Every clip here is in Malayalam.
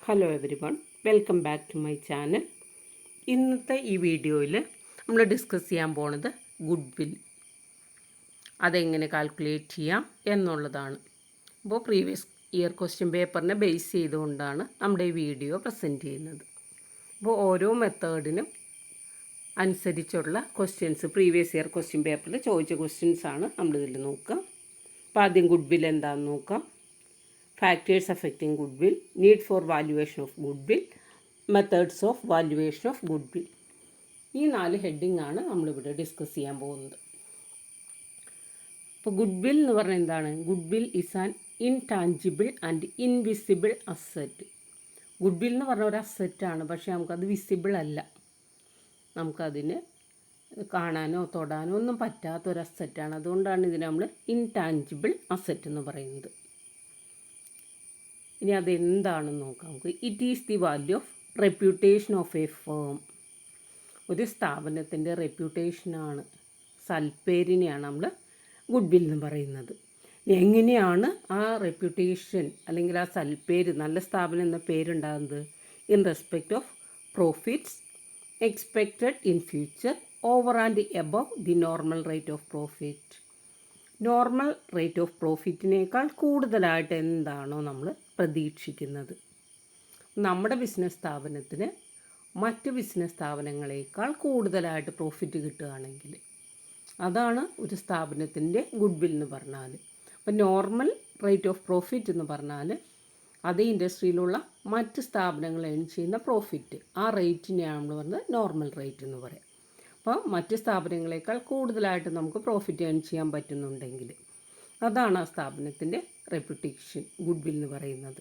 Hello everyone, welcome back to my channel. ഇന്നത്തെ ഈ വീഡിയോയിൽ നമ്മൾ ഡിസ്കസ് ചെയ്യാൻ പോണത് ഗുഡ് വിൽ, അതെങ്ങനെ കാൽക്കുലേറ്റ് ചെയ്യാം എന്നുള്ളതാണ്. അപ്പോൾ പ്രീവിയസ് ഇയർ ക്വസ്റ്റ്യൻ പേപ്പറിനെ ബേസ് ചെയ്തുകൊണ്ടാണ് നമ്മുടെ ഈ വീഡിയോ പ്രസൻറ്റ് ചെയ്യുന്നത്. അപ്പോൾ ഓരോ മെത്തേഡിനും അനുസരിച്ചുള്ള ക്വസ്റ്റ്യൻസ് പ്രീവിയസ് ഇയർ ക്വസ്റ്റ്യൻ പേപ്പറിൽ ചോദിച്ച ക്വസ്റ്റ്യൻസാണ് നമ്മളിതിൽ നോക്കുക. അപ്പോൾ ആദ്യം ഗുഡ് വിൽ എന്താണെന്ന് നോക്കാം. Factors affecting goodwill, need for valuation of goodwill, methods of valuation of goodwill. ഈ 4 ഹെഡിങ് ആണ് നമ്മളിവിടെ ഡിസ്കസ് ചെയ്യാൻ പോകുന്നത്. ഇപ്പോൾ ഗുഡ്വിൽ എന്ന് പറഞ്ഞാൽ എന്താണ്? Goodwill is an intangible and invisible asset. Goodwill എന്ന് പറഞ്ഞ ഒരു അസറ്റാണ്, പക്ഷേ നമുക്കത് വിസിബിൾ അല്ല. നമുക്കതിന് കാണാനോ തൊടാനോ ഒന്നും പറ്റാത്തൊരു അസറ്റാണ്. അതുകൊണ്ടാണ് ഇതിനെ നമ്മൾ ഇൻടാഞ്ചിബിൾ അസറ്റ് എന്ന് പറയുന്നത്. ഇനി അതെന്താണെന്ന് നോക്കാം നമുക്ക്. It is the value of reputation of a firm. ഒരു സ്ഥാപനത്തിൻ്റെ റെപ്യൂട്ടേഷനാണ്, സൽപ്പേരിനെയാണ് നമ്മൾ ഗുഡ് വിൽ എന്ന് പറയുന്നത്. എങ്ങനെയാണ് ആ റെപ്യൂട്ടേഷൻ അല്ലെങ്കിൽ ആ സൽപ്പേര്, നല്ല സ്ഥാപനം എന്ന പേരുണ്ടാകുന്നത്? In respect of profits expected in future over and above the normal rate of profit. Normal rate of പ്രോഫിറ്റിനേക്കാൾ കൂടുതലായിട്ട് എന്താണോ നമ്മൾ പ്രതീക്ഷിക്കുന്നത്. നമ്മുടെ ബിസിനസ് സ്ഥാപനത്തിന് മറ്റ് ബിസിനസ് സ്ഥാപനങ്ങളേക്കാൾ കൂടുതലായിട്ട് പ്രോഫിറ്റ് കിട്ടുകയാണെങ്കിൽ അതാണ് ഒരു സ്ഥാപനത്തിൻ്റെ ഗുഡ് വിൽ എന്ന് പറഞ്ഞാൽ. അപ്പോൾ നോർമൽ റേറ്റ് ഓഫ് പ്രോഫിറ്റ് എന്ന് പറഞ്ഞാൽ അതേ ഇൻഡസ്ട്രിയിലുള്ള മറ്റ് സ്ഥാപനങ്ങൾ ഏൺ ചെയ്യുന്ന പ്രോഫിറ്റ്, ആ റേറ്റിനെയാണ് നമ്മൾ പറഞ്ഞത് നോർമൽ റേറ്റ് എന്ന് പറയാം. അപ്പോൾ മറ്റ് സ്ഥാപനങ്ങളേക്കാൾ കൂടുതലായിട്ട് നമുക്ക് പ്രോഫിറ്റ് ഏൺ ചെയ്യാൻ പറ്റുന്നുണ്ടെങ്കിൽ അതാണ് ആ സ്ഥാപനത്തിൻ്റെ റെപ്യൂട്ടേഷൻ, ഗുഡ് വിൽ എന്ന് പറയുന്നത്.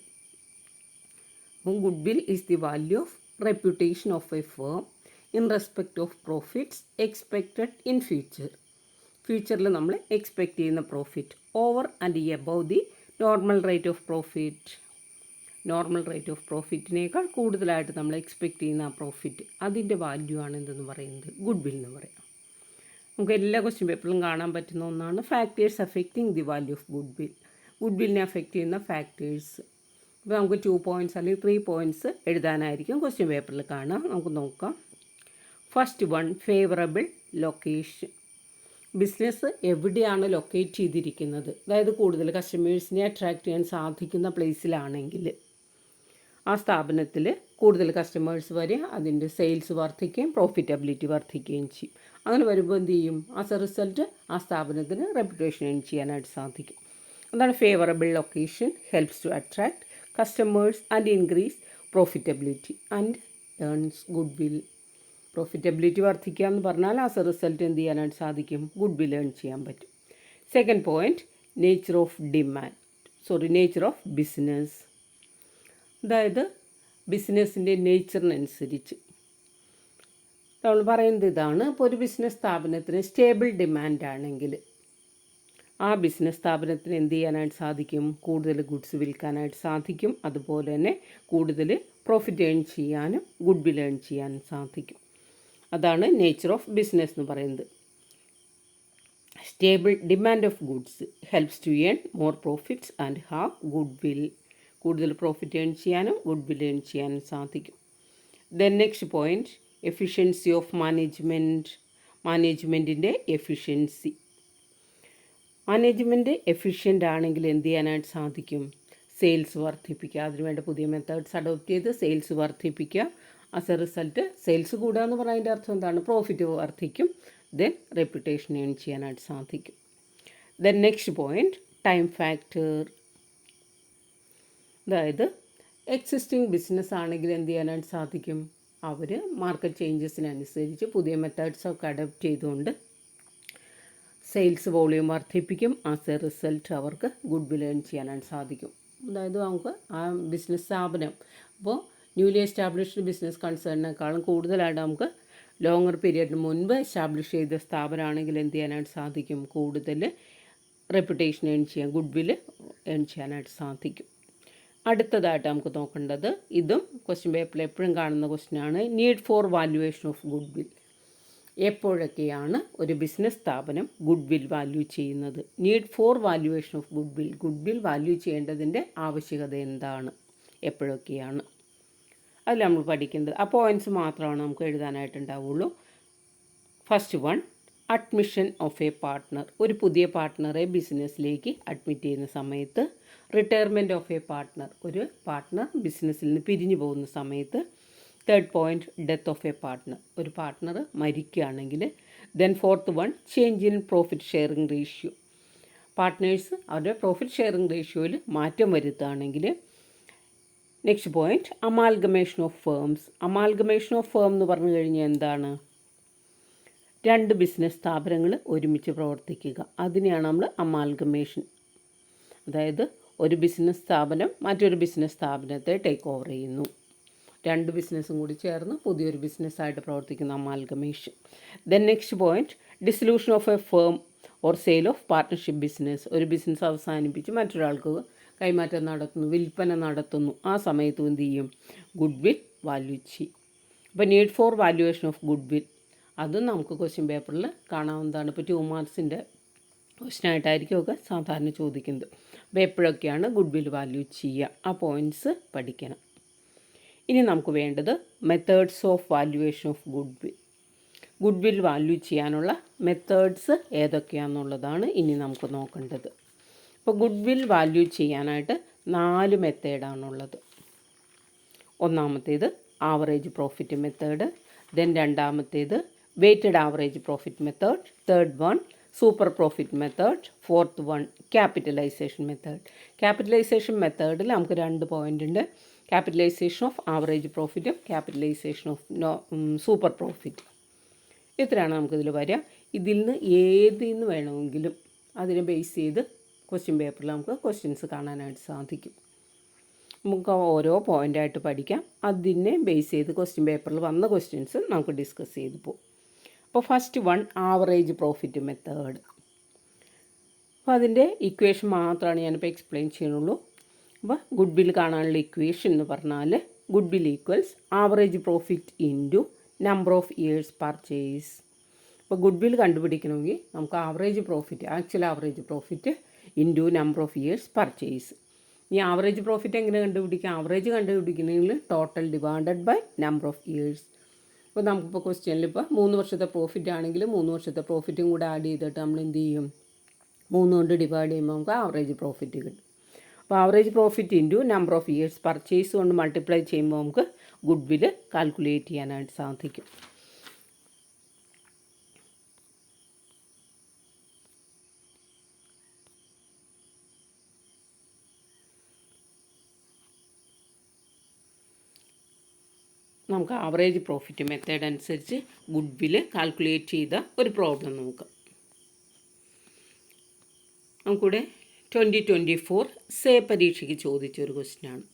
അപ്പോൾ goodwill is the value of reputation of a firm in respect of profits expected in future. ഫ്യൂച്ചറിൽ നമ്മൾ എക്സ്പെക്റ്റ് ചെയ്യുന്ന profit over and above the normal rate of profit. Normal rate of പ്രോഫിറ്റിനേക്കാൾ കൂടുതലായിട്ട് നമ്മൾ എക്സ്പെക്റ്റ് ചെയ്യുന്ന ആ പ്രോഫിറ്റ്, അതിൻ്റെ വാല്യൂ ആണ് എന്തെന്ന് പറയുന്നത്? ഗുഡ് വിൽ എന്ന് പറയാം. നമുക്ക് എല്ലാ ക്വസ്റ്റ്യൻ പേപ്പറിലും കാണാൻ പറ്റുന്ന ഒന്നാണ് factors affecting the value of goodwill. Good വില്ലിനെ അഫക്റ്റ് ചെയ്യുന്ന ഫാക്ടേഴ്സ്. ഇപ്പോൾ നമുക്ക് 2 പോയിൻറ്റ്സ് അല്ലെങ്കിൽ 3 പോയിൻറ്റ്സ് എഴുതാനായിരിക്കും ക്വസ്റ്റ്യൻ പേപ്പറിൽ കാണാം. നമുക്ക് നോക്കാം. First one, favourable location. Business എവിടെയാണ് ലൊക്കേറ്റ് ചെയ്തിരിക്കുന്നത്, അതായത് കൂടുതൽ കസ്റ്റമേഴ്സിനെ അട്രാക്റ്റ് ചെയ്യാൻ സാധിക്കുന്ന പ്ലേസിലാണെങ്കിൽ ആ സ്ഥാപനത്തിൽ കൂടുതൽ കസ്റ്റമേഴ്സ് വരെ അതിൻ്റെ സെയിൽസ് വർദ്ധിക്കുകയും പ്രോഫിറ്റബിലിറ്റി വർദ്ധിക്കുകയും ചെയ്യും. അങ്ങനെ വരുമ്പോൾ എന്ത് ചെയ്യും? ആസ് എ റിസൾട്ട് ആ സ്ഥാപനത്തിന് റെപ്യൂട്ടേഷൻ ഏൺ ചെയ്യാനായിട്ട് സാധിക്കും. അതാണ് favourable location helps to attract customers and increase profitability and earns goodwill. Profitability വർദ്ധിക്കുക എന്ന് പറഞ്ഞാൽ ആസ് എ റിസൾട്ട് എന്ത് ചെയ്യാനായിട്ട് സാധിക്കും? ഗുഡ് വിൽ ഏൺ ചെയ്യാൻ പറ്റും. Second point, nature of business. അതായത് ബിസിനസ്സിൻ്റെ നേച്ചറിനനുസരിച്ച് നമ്മൾ പറയുന്നത് ഇതാണ്. ഇപ്പോൾ ഒരു ബിസിനസ് സ്ഥാപനത്തിന് സ്റ്റേബിൾ ഡിമാൻഡ് ആണെങ്കിൽ ആ ബിസിനസ് സ്ഥാപനത്തിന് എന്ത് ചെയ്യാനായിട്ട് സാധിക്കും? കൂടുതൽ ഗുഡ്സ് വിൽക്കാനായിട്ട് സാധിക്കും. അതുപോലെ തന്നെ കൂടുതൽ പ്രോഫിറ്റ് ഏൺ ചെയ്യാനും ഗുഡ് വിൽ ഏൺ ചെയ്യാനും സാധിക്കും. അതാണ് നേച്ചർ ഓഫ് ബിസിനസ് എന്ന് പറയുന്നത്. Stable demand of goods helps to earn more profits and have goodwill. കൂടുതൽ പ്രോഫിറ്റ് ഏൺ ചെയ്യാനും ഗുഡ് വിൽ ഏൺ ചെയ്യാനും സാധിക്കും. Then next point, efficiency of മാനേജ്മെൻറ്റിൻ്റെ എഫിഷ്യൻസി. മാനേജ്മെൻറ്റ് എഫിഷ്യൻ്റ് ആണെങ്കിൽ എന്ത് ചെയ്യാനായിട്ട് സാധിക്കും? സെയിൽസ് വർദ്ധിപ്പിക്കുക. അതിനുവേണ്ട പുതിയ മെത്തേഡ്സ് അഡോപ്റ്റ് ചെയ്ത് സെയിൽസ് വർദ്ധിപ്പിക്കുക. ആസ് എ റിസൾട്ട് സെയിൽസ് കൂടുക എന്ന് പറയുന്നതിൻ്റെ അർത്ഥം എന്താണ്? പ്രോഫിറ്റ് വർദ്ധിക്കും. ദെൻ റെപ്യൂട്ടേഷൻ ഏൺ ചെയ്യാനായിട്ട് സാധിക്കും. Then next point, time factor. അതായത് എക്സിസ്റ്റിംഗ് ബിസിനസ് ആണെങ്കിൽ എന്ത് ചെയ്യാനായിട്ട് സാധിക്കും? അവർ മാർക്കറ്റ് ചേഞ്ചസിനനുസരിച്ച് പുതിയ മെത്തേഡ്സൊക്കെ അഡോപ്റ്റ് ചെയ്തുകൊണ്ട് സെയിൽസ് വോളിയം വർദ്ധിപ്പിക്കും. ആസ് എ റിസൾട്ട് അവർക്ക് ഗുഡ് വിൽ ഏൺ ചെയ്യാനായിട്ട് സാധിക്കും. അതായത് നമുക്ക് ആ ബിസിനസ് സ്ഥാപനം ഇപ്പോൾ ന്യൂലി എസ്റ്റാബ്ലിഷ്ഡ് ബിസിനസ് കൺസേണിനേക്കാളും കൂടുതലായിട്ട് നമുക്ക് ലോങ്ങർ പീരിയഡിന് മുൻപ് എസ്റ്റാബ്ലിഷ് ചെയ്ത സ്ഥാപനമാണെങ്കിൽ എന്ത് ചെയ്യാനായിട്ട് സാധിക്കും? കൂടുതൽ റെപ്യൂട്ടേഷൻ ഏൺ ചെയ്യാൻ, ഗുഡ് വിൽ ഏൺ ചെയ്യാനായിട്ട് സാധിക്കും. അടുത്തതായിട്ട് നമുക്ക് നോക്കേണ്ടത്, ഇതും ക്വസ്റ്റ്യൻ പേപ്പറിൽ എപ്പോഴും കാണുന്ന ക്വസ്റ്റ്യനാണ്, need for valuation of goodwill. എപ്പോഴൊക്കെയാണ് ഒരു ബിസിനസ് സ്ഥാപനം ഗുഡ് വിൽ വാല്യൂ ചെയ്യുന്നത്? Need for valuation of goodwill. Goodwill value ചെയ്യേണ്ടതിൻ്റെ ആവശ്യകത എന്താണ്? എപ്പോഴൊക്കെയാണ്? അതിൽ നമ്മൾ പഠിക്കുന്നത് ആ പോയിൻറ്റ്സ് മാത്രമാണ് നമുക്ക് എഴുതാനായിട്ടുണ്ടാവുള്ളൂ. First one, admission of a partner. ഒരു പുതിയ പാർട്ട്ണറെ ബിസിനസ്സിലേക്ക് അഡ്മിറ്റ് ചെയ്യുന്ന സമയത്ത്. Retirement of a partner. ഒരു പാർട്ട്ണർ ബിസിനസ്സിൽ നിന്ന് പിരിഞ്ഞു പോകുന്ന സമയത്ത്. Third point, death of a partner. ഒരു പാർട്ട്ണർ മരിക്കുകയാണെങ്കിൽ. Then fourth one, change in profit sharing ratio. Partners അവരുടെ പ്രോഫിറ്റ് ഷെയറിംഗ് റേഷ്യോയിൽ മാറ്റം വരുത്തുകയാണെങ്കിൽ. Next point, amalgamation of firms. Amalgamation of firm എന്ന് പറഞ്ഞു കഴിഞ്ഞാൽ എന്താണ്? രണ്ട് ബിസിനസ് സ്ഥാപനങ്ങൾ ഒരുമിച്ച് പ്രവർത്തിക്കുക. അതിനെയാണ് നമ്മൾ അമാൽഗമേഷൻ. അതായത് ഒരു ബിസിനസ് സ്ഥാപനം മറ്റൊരു ബിസിനസ് സ്ഥാപനത്തെ ടേക്ക് ഓവർ ചെയ്യുന്നു. രണ്ട് ബിസിനസ്സും കൂടി ചേർന്ന് പുതിയൊരു ബിസിനസ്സായിട്ട് പ്രവർത്തിക്കുന്ന amalgamation. Then next point, dissolution of a firm or sale of partnership business. ഒരു ബിസിനസ് അവസാനിപ്പിച്ച് മറ്റൊരാൾക്ക് കൈമാറ്റം നടത്തുന്നു, വിൽപ്പന നടത്തുന്നു. ആ സമയത്തും എന്ത് ചെയ്യും? ഗുഡ് വിൽ വാല്യൂ ചെയ്യും. അപ്പോൾ need for valuation of good will, അതും നമുക്ക് ക്വസ്റ്റ്യൻ പേപ്പറിൽ കാണാവുന്നതാണ്. ഇപ്പോൾ 2 മാർക്സിൻ്റെ ക്വസ്റ്റ്യനായിട്ടായിരിക്കും ഒക്കെ സാധാരണ ചോദിക്കുന്നത്. അപ്പോൾ എപ്പോഴൊക്കെയാണ് ഗുഡ് വിൽ വാല്യൂ ചെയ്യുക, ആ പോയിൻറ്റ്സ് പഠിക്കണം. ഇനി നമുക്ക് വേണ്ടത് methods of valuation of goodwill. Goodwill value ചെയ്യാനുള്ള മെത്തേഡ്സ് ഏതൊക്കെയാണെന്നുള്ളതാണ് ഇനി നമുക്ക് നോക്കേണ്ടത്. ഇപ്പോൾ ഗുഡ് വിൽ വാല്യൂ ചെയ്യാനായിട്ട് 4 മെത്തേഡാണുള്ളത്. ഒന്നാമത്തേത് ആവറേജ് പ്രോഫിറ്റ് മെത്തേഡ്. ദെൻ രണ്ടാമത്തേത് weighted average profit method. Third one super profit method. Fourth one capitalisation method. Capitalisation മെത്തേഡിൽ നമുക്ക് 2 പോയിൻ്റ് ഉണ്ട്. ക്യാപിറ്റലൈസേഷൻ ഓഫ് ആവറേജ് പ്രോഫിറ്റും ക്യാപിറ്റലൈസേഷൻ ഓഫ് സൂപ്പർ പ്രോഫിറ്റ്. ഇത്രയാണ് നമുക്കിതിൽ വരിക. ഇതിൽ നിന്ന് ഏതിൽ നിന്ന് വേണമെങ്കിലും അതിനെ ബേസ് ചെയ്ത് ക്വസ്റ്റ്യൻ പേപ്പറിൽ നമുക്ക് ക്വസ്റ്റ്യൻസ് കാണാനായിട്ട് സാധിക്കും. നമുക്ക് ഓരോ പോയിൻ്റായിട്ട് പഠിക്കാം. അതിനെ ബേസ് ചെയ്ത് ക്വസ്റ്റ്യൻ പേപ്പറിൽ വന്ന ക്വസ്റ്റ്യൻസ് നമുക്ക് ഡിസ്കസ് ചെയ്ത് പോകും. അപ്പോൾ first one, average profit method. അപ്പോൾ അതിൻ്റെ ഇക്വേഷൻ മാത്രമാണ് ഞാനിപ്പോൾ എക്സ്പ്ലെയിൻ ചെയ്യുന്നുള്ളൂ. അപ്പോൾ ഗുഡ് വിൽ കാണാനുള്ള ഇക്വേഷൻ എന്ന് പറഞ്ഞാൽ goodwill equals average profit into number of years purchase. അപ്പോൾ ഗുഡ് വിൽ കണ്ടുപിടിക്കണമെങ്കിൽ നമുക്ക് average profit, actual average profit into number of years purchase. ഈ ആവറേജ് പ്രോഫിറ്റ് എങ്ങനെ കണ്ടുപിടിക്കാം? ആവറേജ് കണ്ടുപിടിക്കണമെങ്കിൽ total divided by number of years. ഇപ്പോൾ നമുക്കിപ്പോൾ ക്വസ്റ്റ്യനിൽ ഇപ്പോൾ 3 വർഷത്തെ പ്രോഫിറ്റ് ആണെങ്കിൽ 3 വർഷത്തെ പ്രോഫിറ്റും കൂടെ ആഡ് ചെയ്തിട്ട് നമ്മൾ എന്ത് ചെയ്യും? 3 കൊണ്ട് ഡിവൈഡ് ചെയ്യുമ്പോൾ നമുക്ക് ആവറേജ് പ്രോഫിറ്റ് കിട്ടും. അപ്പോൾ average profit into number of years purchase കൊണ്ട് മൾട്ടിപ്ലൈ ചെയ്യുമ്പോൾ നമുക്ക് ഗുഡ് വിൽ കാൽക്കുലേറ്റ് ചെയ്യാനായിട്ട് സാധിക്കും. നമുക്ക് ആവറേജ് പ്രോഫിറ്റ് മെത്തേഡ് അനുസരിച്ച് ഗുഡ് വിൽ കാൽക്കുലേറ്റ് ചെയ്ത ഒരു പ്രോബ്ലം നോക്കാം. നമുക്കിവിടെ 2024 സേ പരീക്ഷയ്ക്ക് ചോദിച്ചൊരു ക്വസ്റ്റ്യനാണ്.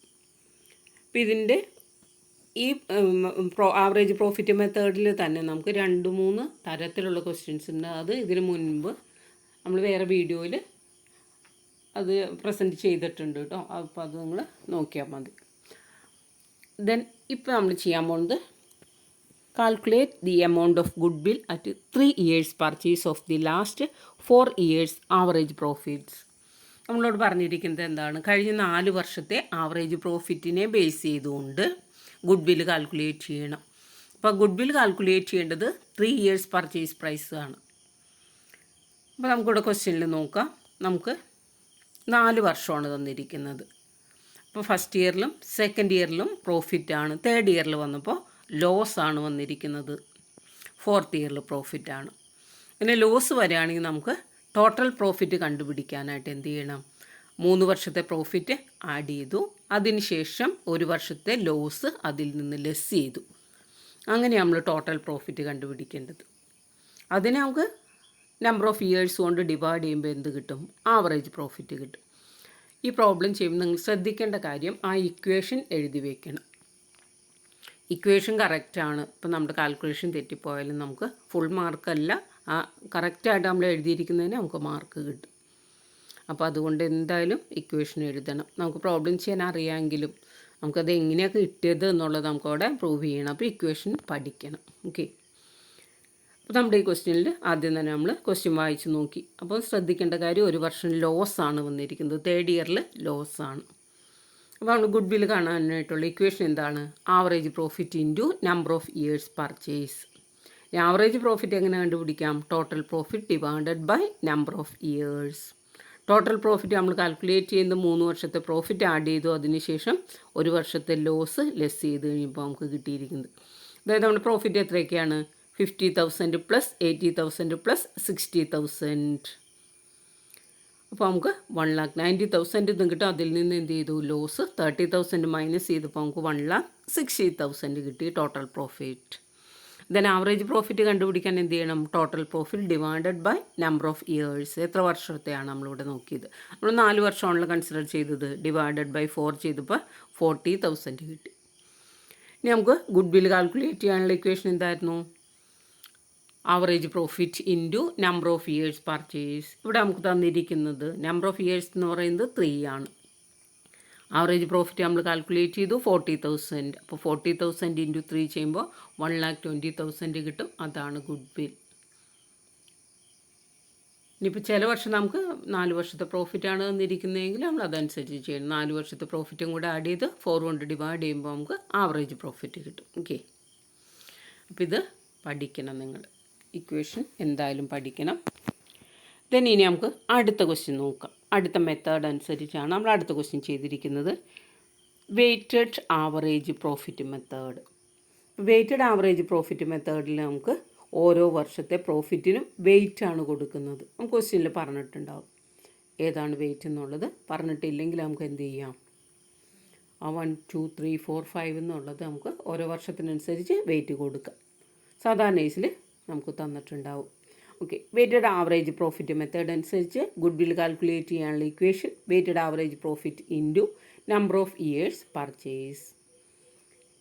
അപ്പോൾ ഇതിൻ്റെ ഈ ആവറേജ് പ്രോഫിറ്റ് മെത്തേഡിൽ തന്നെ നമുക്ക് 2-3 തരത്തിലുള്ള ക്വസ്റ്റ്യൻസ് ഉണ്ട്. അത് ഇതിന് മുൻപ് നമ്മൾ വേറെ വീഡിയോയിൽ അത് പ്രസൻറ്റ് ചെയ്തിട്ടുണ്ട് കേട്ടോ. അപ്പോൾ അത് നിങ്ങൾ നോക്കിയാൽ മതി. ദെൻ ഇപ്പോൾ നമ്മൾ ചെയ്യാൻ പോകുന്നത് calculate the amount of goodwill at 3 years purchase of the last 4 years average profits. നമ്മളോട് പറഞ്ഞിരിക്കുന്നത് എന്താണ്? കഴിഞ്ഞ 4 വർഷത്തെ ആവറേജ് പ്രോഫിറ്റിനെ ബേസ് ചെയ്തുകൊണ്ട് ഗുഡ് വിൽ കാൽക്കുലേറ്റ് ചെയ്യണം. അപ്പോൾ ഗുഡ് വിൽ കാൽക്കുലേറ്റ് ചെയ്യേണ്ടത് 3 ഇയേഴ്സ് പർച്ചേസ് പ്രൈസ് ആണ്. അപ്പോൾ നമുക്കിവിടെ ക്വസ്റ്റ്യനിൽ നോക്കാം. നമുക്ക് 4 വർഷമാണ് തന്നിരിക്കുന്നത്. അപ്പോൾ ഫസ്റ്റ് ഇയറിലും സെക്കൻഡ് ഇയറിലും പ്രോഫിറ്റാണ്. തേർഡ് ഇയറിൽ വന്നപ്പോൾ ലോസ് ആണ് വന്നിരിക്കുന്നത്. ഫോർത്ത് ഇയറിൽ പ്രോഫിറ്റാണ്. പിന്നെ ലോസ് വരികയാണെങ്കിൽ നമുക്ക് ടോട്ടൽ പ്രോഫിറ്റ് കണ്ടുപിടിക്കാനായിട്ട് എന്ത് ചെയ്യണം? 3 വർഷത്തെ പ്രോഫിറ്റ് ആഡ് ചെയ്തു, അതിനുശേഷം 1 വർഷത്തെ ലോസ് അതിൽ നിന്ന് ലെസ് ചെയ്തു. അങ്ങനെ നമ്മൾ ടോട്ടൽ പ്രോഫിറ്റ് കണ്ടുപിടിക്കേണ്ടത്. അതിനെ നമുക്ക് നമ്പർ ഓഫ് ഇയേഴ്സ് കൊണ്ട് ഡിവൈഡ് ചെയ്യുമ്പോൾ എന്ത് കിട്ടും? ആവറേജ് പ്രോഫിറ്റ് കിട്ടും. ഈ പ്രോബ്ലം ചെയ്യുമ്പോൾ നിങ്ങൾ ശ്രദ്ധിക്കേണ്ട കാര്യം ആ ഇക്വേഷൻ എഴുതി വയ്ക്കണം. ഇക്വേഷൻ കറക്റ്റാണ്. ഇപ്പം നമ്മുടെ കാൽക്കുലേഷൻ തെറ്റിപ്പോയാലും നമുക്ക് ഫുൾ മാർക്കല്ല, ആ കറക്റ്റായിട്ട് നമ്മൾ എഴുതിയിരിക്കുന്നതിന് നമുക്ക് മാർക്ക് കിട്ടും. അപ്പോൾ അതുകൊണ്ട് എന്തായാലും ഇക്വേഷൻ എഴുതണം. നമുക്ക് പ്രോബ്ലം ചെയ്യാൻ അറിയാമെങ്കിലും നമുക്കത് എങ്ങനെയാണ് കിട്ടിയത് എന്നുള്ളത് നമുക്കവിടെ പ്രൂവ് ചെയ്യണം. അപ്പോൾ ഇക്വേഷൻ പഠിക്കണം. ഓക്കെ. അപ്പോൾ നമ്മുടെ ഈ ക്വസ്റ്റ്യനിൽ ആദ്യം തന്നെ നമ്മൾ ക്വസ്റ്റ്യൻ വായിച്ച് നോക്കി. അപ്പോൾ ശ്രദ്ധിക്കേണ്ട കാര്യം 1 വർഷം ലോസ് ആണ് വന്നിരിക്കുന്നത്. തേർഡ് ഇയറിൽ ലോസ് ആണ്. അപ്പോൾ നമ്മൾ ഗുഡ് വിൽ കാണാനായിട്ടുള്ള ഇക്വേഷൻ എന്താണ്? Average profit into number of years purchase. Average profit എങ്ങനെ കണ്ടുപിടിക്കാം? Total profit divided by number of years. Total profit നമ്മൾ കാൽക്കുലേറ്റ് ചെയ്യുന്നത് 3 വർഷത്തെ പ്രോഫിറ്റ് ആഡ് ചെയ്തു, അതിനുശേഷം 1 വർഷത്തെ ലോസ് ലെസ് ചെയ്ത് കഴിയുമ്പോൾ നമുക്ക് കിട്ടിയിരിക്കുന്നത്. അതായത് നമ്മുടെ പ്രോഫിറ്റ് എത്രയൊക്കെയാണ്? 50,000 plus 80,000 plus 60,000. അപ്പോൾ നമുക്ക് 1,90,000 എന്ന് കിട്ടും. അതിൽ നിന്ന് എന്ത് ചെയ്തു? ലോസ് 30,000 മൈനസ് ചെയ്തപ്പോൾ നമുക്ക് 1,60,000 കിട്ടി total profit. Then average profit കണ്ടുപിടിക്കാൻ എന്ത് ചെയ്യണം? Total profit divided by number of years. എത്ര വർഷത്തെയാണ് നമ്മളിവിടെ നോക്കിയത്? നമ്മൾ 4 വർഷമാണല്ലോ കൺസിഡർ ചെയ്തത്. ഡിവൈഡഡ് ബൈ 4 ചെയ്തപ്പോൾ 40,000 കിട്ടി. ഇനി നമുക്ക് ഗുഡ് വിൽ കാൽക്കുലേറ്റ് ചെയ്യാനുള്ള ഇക്വേഷൻ എന്തായിരുന്നു? Average profit into number of years purchase. ഇവിടെ നമുക്ക് തന്നിരിക്കുന്നത് നമ്പർ ഓഫ് ഇയേഴ്സ് എന്ന് പറയുന്നത് 3 ആണ്. ആവറേജ് പ്രോഫിറ്റ് നമ്മൾ കാൽക്കുലേറ്റ് ചെയ്തു 40,000. അപ്പോൾ 40,000 ഇൻറ്റു 3 ചെയ്യുമ്പോൾ 1,20,000 കിട്ടും. അതാണ് ഗുഡ് വിൽ. ഇനിയിപ്പോൾ ചില വർഷം നമുക്ക് 4 വർഷത്തെ പ്രോഫിറ്റാണ് തന്നിരിക്കുന്നതെങ്കിൽ നമ്മൾ അതനുസരിച്ച് ചെയ്യണം. 4 വർഷത്തെ പ്രോഫിറ്റും കൂടെ ആഡ് ചെയ്ത് 4 കൊണ്ട് ഡിവൈഡ് ചെയ്യുമ്പോൾ നമുക്ക് ആവറേജ് പ്രോഫിറ്റ് കിട്ടും. ഓക്കെ, അപ്പോൾ ഇത് പഠിക്കണം നിങ്ങൾ. ഇക്വേഷൻ എന്തായാലും പഠിക്കണം. ദെൻ ഇനി നമുക്ക് അടുത്ത ക്വസ്റ്റ്യൻ നോക്കാം. അടുത്ത മെത്തേഡ് അനുസരിച്ചാണ് നമ്മൾ അടുത്ത ക്വസ്റ്റ്യൻ ചെയ്തിരിക്കുന്നത്. Weighted average profit method. Weighted average profit മെത്തേഡിൽ നമുക്ക് ഓരോ വർഷത്തെ പ്രോഫിറ്റിനും വെയിറ്റ് ആണ് കൊടുക്കുന്നത്. നമുക്ക് ക്വസ്റ്റ്യനിൽ പറഞ്ഞിട്ടുണ്ടാവും ഏതാണ് വെയിറ്റ് എന്നുള്ളത്. പറഞ്ഞിട്ടില്ലെങ്കിൽ നമുക്ക് എന്ത് ചെയ്യാം? ആ 1, 2, 3, 4, 5 എന്നുള്ളത് നമുക്ക് ഓരോ വർഷത്തിനനുസരിച്ച് വെയിറ്റ് കൊടുക്കാം. സാധാരണ കേസിൽ നമുക്ക് തന്നിട്ടുണ്ടാവും. Okay, weighted average profit method അനുസരിച്ച് ഗുഡ് വിൽ കാൽക്കുലേറ്റ് ചെയ്യാനുള്ള equation weighted average profit into number of years purchase.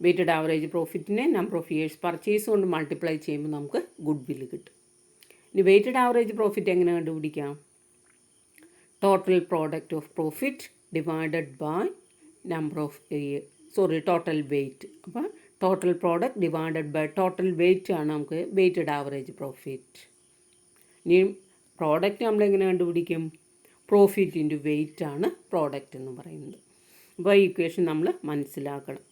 Weighted average പ്രോഫിറ്റിനെ നമ്പർ ഓഫ് ഇയേഴ്സ് പർച്ചേസ് കൊണ്ട് മൾട്ടിപ്ലൈ ചെയ്യുമ്പോൾ നമുക്ക് ഗുഡ് വിൽ കിട്ടും. ഇനി വെയ്റ്റഡ് ആവറേജ് പ്രോഫിറ്റ് എങ്ങനെ കണ്ടുപിടിക്കാം? Total product of profit divided by number of total weight. അപ്പോൾ total product divided by total weight ആണ് നമുക്ക് വെയ്റ്റഡ് ആവറേജ് പ്രോഫിറ്റ്. ഇനി പ്രോഡക്റ്റ് നമ്മളെങ്ങനെ കണ്ടുപിടിക്കും? പ്രോഫിറ്റ് ഇൻറ്റു വെയ്റ്റ് ആണ് പ്രോഡക്റ്റ് എന്ന് പറയുന്നത്. അപ്പോൾ ഈ ഇക്വേഷൻ നമ്മൾ മനസ്സിലാക്കണം.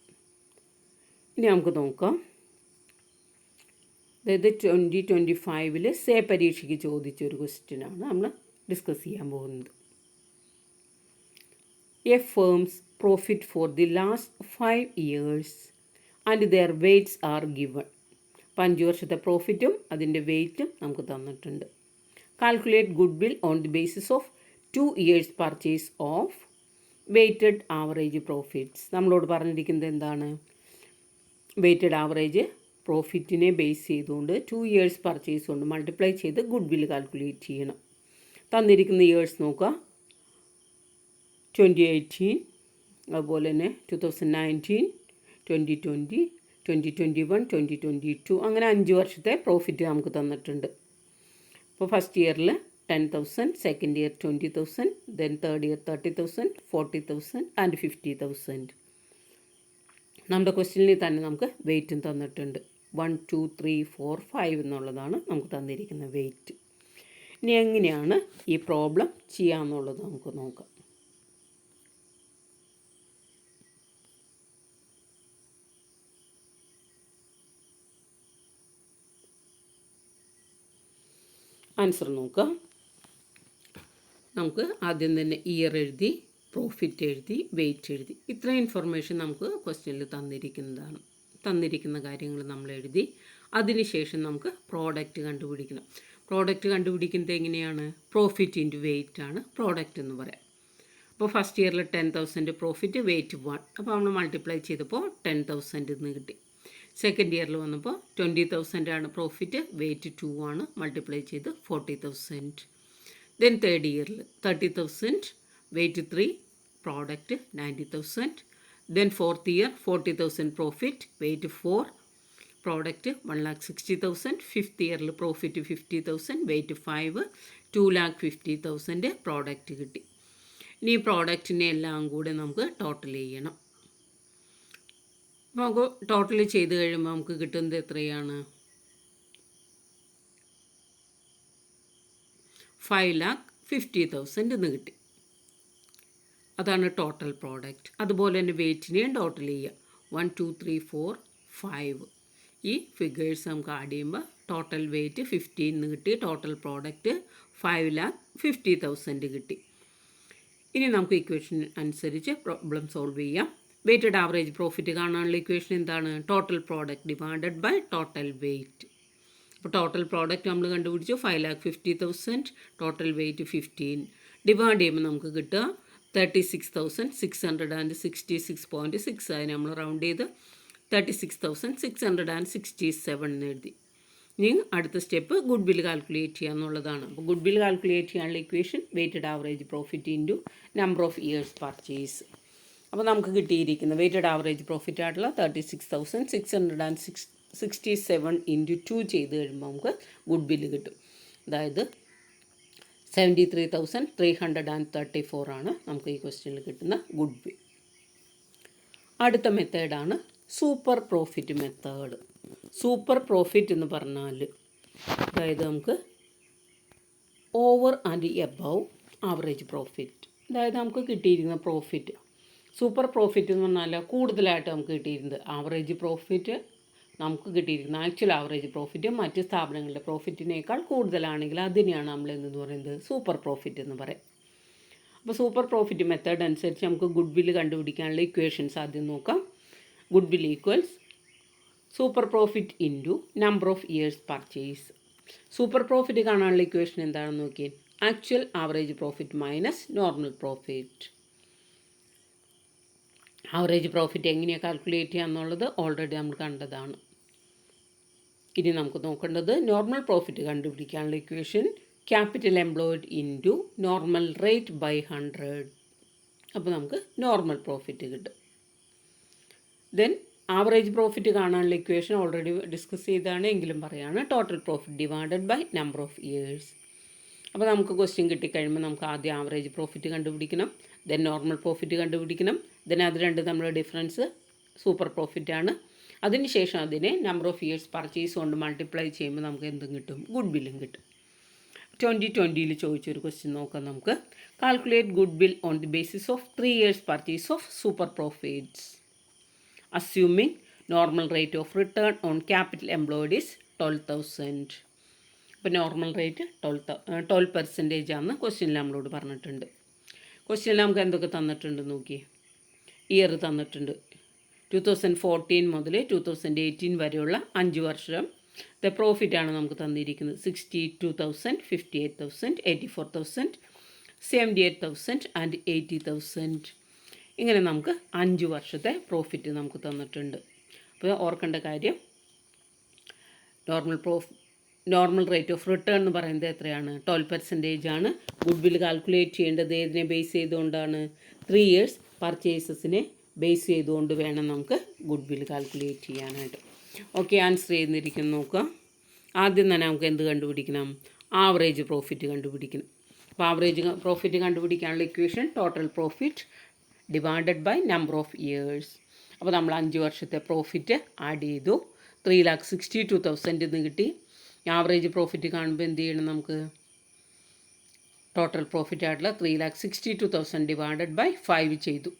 ഇനി നമുക്ക് നോക്കാം. അതായത് 2025 സേ പരീക്ഷയ്ക്ക് ചോദിച്ചൊരു ക്വസ്റ്റ്യനാണ് നമ്മൾ ഡിസ്കസ് ചെയ്യാൻ പോകുന്നത്. A firm's profit for the last 5 years and their weights are given. 5 വർഷത്തെ പ്രോഫിറ്റും അതിൻ്റെ വെയ്റ്റും നമുക്ക് തന്നിട്ടുണ്ട്. Calculate goodwill on the basis of 2 years purchase of weighted average profits. നമ്മളോട് പറഞ്ഞിരിക്കുന്നത് എന്താണ്? വെയ്റ്റഡ് ആവറേജ് പ്രോഫിറ്റിനെ ബേസ് ചെയ്തുകൊണ്ട് 2 years പർച്ചേസ് കൊണ്ട് മൾട്ടിപ്ലൈ ചെയ്ത് ഗുഡ് വിൽ കാൽക്കുലേറ്റ് ചെയ്യണം. തന്നിരിക്കുന്ന ഇയേഴ്സ് നോക്കുക. 2018, അതുപോലെ തന്നെ 2019, 2020, 2021, 2022 അങ്ങനെ 5 വർഷത്തെ പ്രോഫിറ്റ് നമുക്ക് തന്നിട്ടുണ്ട്. അപ്പോൾ ഫസ്റ്റ് ഇയറിൽ 10,000, second year 20,000, then third year 30,000, 40,000 and 50,000. നമ്മുടെ ക്വസ്റ്റ്യനിൽ തന്നെ നമുക്ക് വെയ്റ്റും തന്നിട്ടുണ്ട്. 1, 2, 3, 4, 5 എന്നുള്ളതാണ് നമുക്ക് തന്നിരിക്കുന്ന വെയ്റ്റ്. ഇനി എങ്ങനെയാണ് ഈ പ്രോബ്ലം ചെയ്യാമെന്നുള്ളത് നമുക്ക് നോക്കാം. ആൻസർ നോക്കാം. നമുക്ക് ആദ്യം തന്നെ ഇയർ എഴുതി, പ്രോഫിറ്റ് എഴുതി, വെയ്റ്റ് എഴുതി. ഇത്രയും ഇൻഫർമേഷൻ നമുക്ക് ക്വസ്റ്റ്യനിൽ തന്നിരിക്കുന്നതാണ്. തന്നിരിക്കുന്ന കാര്യങ്ങൾ നമ്മൾ എഴുതി. അതിനുശേഷം നമുക്ക് പ്രോഡക്റ്റ് കണ്ടുപിടിക്കണം. പ്രോഡക്റ്റ് കണ്ടുപിടിക്കുന്നത് എങ്ങനെയാണ്? പ്രോഫിറ്റ് ഇൻറ്റു വെയ്റ്റ് ആണ് പ്രോഡക്റ്റ് എന്ന് പറയാം. അപ്പോൾ ഫസ്റ്റ് ഇയറിൽ 10,000 പ്രോഫിറ്റ്, വെയ്റ്റ് 1. അപ്പോൾ നമ്മൾ മൾട്ടിപ്ലൈ ചെയ്തപ്പോൾ 10,000 എന്ന് കിട്ടി. സെക്കൻഡ് ഇയറിൽ വന്നപ്പോൾ 20,000 ആണ് പ്രോഫിറ്റ്, വെയ്റ്റ് 2 ആണ്, മൾട്ടിപ്ലൈ ചെയ്ത് 40,000. ദെൻ തേർഡ് ഇയറിൽ 30,000, weight 3, product 90,000. Then fourth year 40,000 profit, weight 4, product 1,60,000. Fifth ഇയറിൽ പ്രോഫിറ്റ് 50,000, വെയ്റ്റ് 5, 2,50,000 പ്രോഡക്റ്റ് കിട്ടി. ഇനി ഈ പ്രോഡക്റ്റിനെ എല്ലാം കൂടെ നമുക്ക് ടോട്ടൽ ചെയ്യണം. അപ്പോൾ നമുക്ക് ടോട്ടൽ ചെയ്ത് കഴിയുമ്പോൾ നമുക്ക് കിട്ടുന്നത് എത്രയാണ്? 5,50,000 എന്ന് കിട്ടി. അതാണ് ടോട്ടൽ പ്രോഡക്റ്റ്. അതുപോലെ തന്നെ വെയ്റ്റിനെയും ടോട്ടൽ ചെയ്യുക. 1 2 3 4 5 ഈ ഫിഗേഴ്സ് നമുക്ക് ആഡ് ചെയ്യുമ്പോൾ ടോട്ടൽ വെയ്റ്റ് 15 എന്ന് കിട്ടി. ടോട്ടൽ പ്രോഡക്റ്റ് 5,50,000 കിട്ടി. ഇനി നമുക്ക് ഇക്വേഷൻ അനുസരിച്ച് പ്രോബ്ലം സോൾവ് ചെയ്യാം. വെയ്റ്റഡ് ആവറേജ് പ്രോഫിറ്റ് കാണാനുള്ള ഇക്വേഷൻ എന്താണ്? Total product divided by total weight. അപ്പോൾ ടോട്ടൽ പ്രോഡക്റ്റ് നമ്മൾ കണ്ടുപിടിച്ചു 5,50,000, ടോട്ടൽ വെയ്റ്റ് 15. ഡിവൈഡ് ചെയ്യുമ്പോൾ നമുക്ക് കിട്ടുക 36,666.6. അതിന് നമ്മൾ റൗണ്ട് ചെയ്ത് 36,667 എന്ന് എഴുതി. ഇനി അടുത്ത സ്റ്റെപ്പ് ഗുഡ് വിൽ കാൽക്കുലേറ്റ് ചെയ്യുക എന്നുള്ളതാണ്. അപ്പോൾ ഗുഡ് വിൽ കാൽക്കുലേറ്റ് ചെയ്യാനുള്ള equation weighted average profit into number of years purchase. അപ്പോൾ നമുക്ക് കിട്ടിയിരിക്കുന്ന വെയ്റ്റഡ് ആവറേജ് പ്രോഫിറ്റ് ആയിട്ടുള്ള 36,667 ഇൻറ്റു 2 ചെയ്ത് കഴിയുമ്പോൾ നമുക്ക് ഗുഡ് വില്ല് കിട്ടും. അതായത് 73,334 ആണ് നമുക്ക് ഈ ക്വസ്റ്റ്യനിൽ കിട്ടുന്ന ഗുഡ് വിൽ. അടുത്ത മെത്തേഡാണ് super profit method. Super profit എന്ന് പറഞ്ഞാൽ അതായത് നമുക്ക് over and above average profit, അതായത് നമുക്ക് കിട്ടിയിരിക്കുന്ന പ്രോഫിറ്റ്. സൂപ്പർ പ്രോഫിറ്റ് എന്ന് പറഞ്ഞാൽ കൂടുതലായിട്ട് നമുക്ക് കിട്ടിയിരുന്നത് ആവറേജ് പ്രോഫിറ്റ്, നമുക്ക് കിട്ടിയിരിക്കുന്ന ആക്ച്വൽ ആവറേജ് പ്രോഫിറ്റ് മറ്റ് സ്ഥാപനങ്ങളുടെ പ്രോഫിറ്റിനേക്കാൾ കൂടുതലാണെങ്കിൽ അതിനെയാണ് നമ്മൾ എന്ന് പറയുന്നത് സൂപ്പർ പ്രോഫിറ്റ് എന്ന് പറയും. അപ്പോൾ സൂപ്പർ പ്രോഫിറ്റ് മെത്തേഡ് അനുസരിച്ച് നമുക്ക് ഗുഡ് വില്ല് കണ്ടുപിടിക്കാനുള്ള ഇക്വേഷൻസ് ആദ്യം നോക്കാം. Goodwill equals super profit into number of years purchase. Super profit കാണാനുള്ള ഇക്വേഷൻ എന്താണെന്ന് നോക്കിയേ. Actual average profit minus normal profit. Average profit എങ്ങനെയാണ് കാൽക്കുലേറ്റ് ചെയ്യുക എന്നുള്ളത് ഓൾറെഡി നമ്മൾ കണ്ടതാണ്. ഇനി നമുക്ക് നോക്കേണ്ടത് നോർമൽ പ്രോഫിറ്റ് കണ്ടുപിടിക്കാനുള്ള equation capital employed into normal rate by 100. അപ്പോൾ നമുക്ക് നോർമൽ പ്രോഫിറ്റ് കിട്ടും. ദെൻ ആവറേജ് പ്രോഫിറ്റ് കാണാനുള്ള ഇക്വേഷൻ ഓൾറെഡി ഡിസ്കസ് ചെയ്താണ് എങ്കിലും പറയാണ്. Total profit divided by number of years. അപ്പോൾ നമുക്ക് ക്വസ്റ്റ്യൻ കിട്ടിക്കഴിയുമ്പോൾ നമുക്ക് ആദ്യം ആവറേജ് പ്രോഫിറ്റ് കണ്ടുപിടിക്കണം, ദെൻ നോർമൽ പ്രോഫിറ്റ് കണ്ടുപിടിക്കണം, ദെൻ അത് രണ്ട് തമ്മിലുള്ള ഡിഫറൻസ് സൂപ്പർ പ്രോഫിറ്റാണ്. അതിനുശേഷം അതിനെ നമ്പർ ഓഫ് ഇയേഴ്സ് പർച്ചേസ് കൊണ്ട് മൾട്ടിപ്ലൈ ചെയ്യുമ്പോൾ നമുക്ക് എന്തും കിട്ടും? ഗുഡ് വില്ലും കിട്ടും. 2020 ചോദിച്ചൊരു ക്വസ്റ്റ്യൻ നോക്കാം നമുക്ക്. Calculate goodwill on the basis of 3 years purchase of super profits assuming normal rate of return on capital employed is 12,000. ഇപ്പോൾ നോർമൽ റേറ്റ് 12% ആണെന്ന് ക്വസ്റ്റ്യനിൽ നമ്മളോട് പറഞ്ഞിട്ടുണ്ട്. ക്വസ്റ്റ്യനിൽ നമുക്ക് എന്തൊക്കെ തന്നിട്ടുണ്ട് നോക്കി. ഇയർ തന്നിട്ടുണ്ട്. 2014 മുതൽ 2018 വരെയുള്ള 5 വർഷത്തെ പ്രോഫിറ്റാണ് നമുക്ക് തന്നിരിക്കുന്നത്. 62,000, 58,000, 84,000, 78,000 ആൻഡ് 80,000. ഇങ്ങനെ നമുക്ക് 5 വർഷത്തെ പ്രോഫിറ്റ് നമുക്ക് തന്നിട്ടുണ്ട്. അപ്പോൾ ഓർക്കേണ്ട കാര്യം നോർമൽ റേറ്റ് ഓഫ് റിട്ടേൺ എന്ന് പറയുന്നത് എത്രയാണ്? 12% ആണ്. ഗുഡ് വിൽ കാൽക്കുലേറ്റ് ചെയ്യേണ്ടത് ഏതിനെ ബേസ് ചെയ്തുകൊണ്ടാണ്? 3 years പർച്ചേസസിനെ ബേസ് ചെയ്തുകൊണ്ട് വേണം നമുക്ക് ഗുഡ് വിൽ കാൽക്കുലേറ്റ് ചെയ്യാനായിട്ട്. ഓക്കെ, ആൻസർ ചെയ്തിരിക്കുന്നു നോക്കുക. ആദ്യം തന്നെ നമുക്ക് എന്ത് കണ്ടുപിടിക്കണം? ആവറേജ് പ്രോഫിറ്റ് കണ്ടുപിടിക്കണം. അപ്പോൾ ആവറേജ് പ്രോഫിറ്റ് കണ്ടുപിടിക്കാനുള്ള equation total profit divided by number of years. അപ്പോൾ നമ്മൾ 5 വർഷത്തെ പ്രോഫിറ്റ് ആഡ് ചെയ്തു. 3,62,000 എന്ന് കിട്ടി. ആവറേജ് പ്രോഫിറ്റ് കാണുമ്പോൾ എന്ത് ചെയ്യണം? നമുക്ക് ടോട്ടൽ പ്രോഫിറ്റ് ആയിട്ടുള്ള 3,62,000 ഡിവൈഡഡ് ബൈ 5 ചെയ്തു.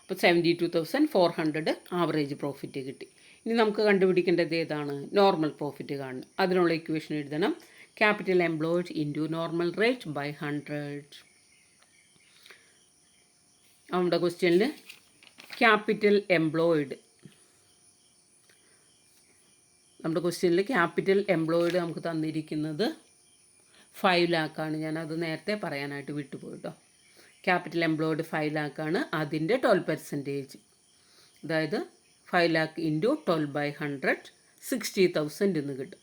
അപ്പോൾ 72,400 ആവറേജ് പ്രോഫിറ്റ് കിട്ടി. ഇനി നമുക്ക് കണ്ടുപിടിക്കേണ്ടത് ഏതാണ്? നോർമൽ പ്രോഫിറ്റ് കാണണം. അതിനുള്ള ഇക്വേഷൻ എഴുതണം. Capital employed into normal rate by 100. നമ്മുടെ ക്വസ്റ്റ്യനിൽ ക്യാപിറ്റൽ എംപ്ലോയിഡ് നമുക്ക് തന്നിരിക്കുന്നത് 5 lakh ആണ്. ഞാനത് നേരത്തെ പറയാനായിട്ട് വിട്ടുപോയിട്ടോ. ക്യാപിറ്റൽ എംപ്ലോയിഡ് 5 lakh ആണ്. അതിൻ്റെ 12%, അതായത് 5 lakh ഇൻറ്റു 12/100 60,000 എന്ന് കിട്ടും.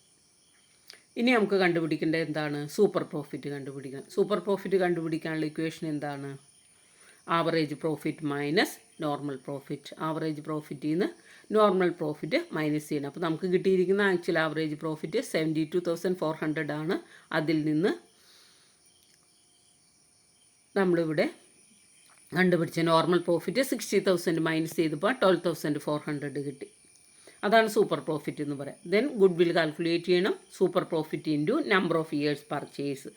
ഇനി നമുക്ക് കണ്ടുപിടിക്കേണ്ടത് എന്താണ്? സൂപ്പർ പ്രോഫിറ്റ് കണ്ടുപിടിക്കണം. സൂപ്പർ പ്രോഫിറ്റ് കണ്ടുപിടിക്കാനുള്ള ഇക്വേഷൻ എന്താണ്? Average profit minus normal profit. Average പ്രോഫിറ്റിൽ നിന്ന് നോർമൽ പ്രോഫിറ്റ് മൈനസ് ചെയ്യണം. അപ്പോൾ നമുക്ക് കിട്ടിയിരിക്കുന്ന ആക്ച്വൽ ആവറേജ് പ്രോഫിറ്റ് 72,400 ആണ്. അതിൽ നിന്ന് നമ്മളിവിടെ കണ്ടുപിടിച്ച നോർമൽ പ്രോഫിറ്റ് 60,000 മൈനസ് ചെയ്തപ്പോൾ 12,400 കിട്ടി. അതാണ് സൂപ്പർ പ്രോഫിറ്റ് എന്ന് പറയാം. ദെൻ ഗുഡ് വിൽ കാൽക്കുലേറ്റ് ചെയ്യണം. Super profit into number of years purchase.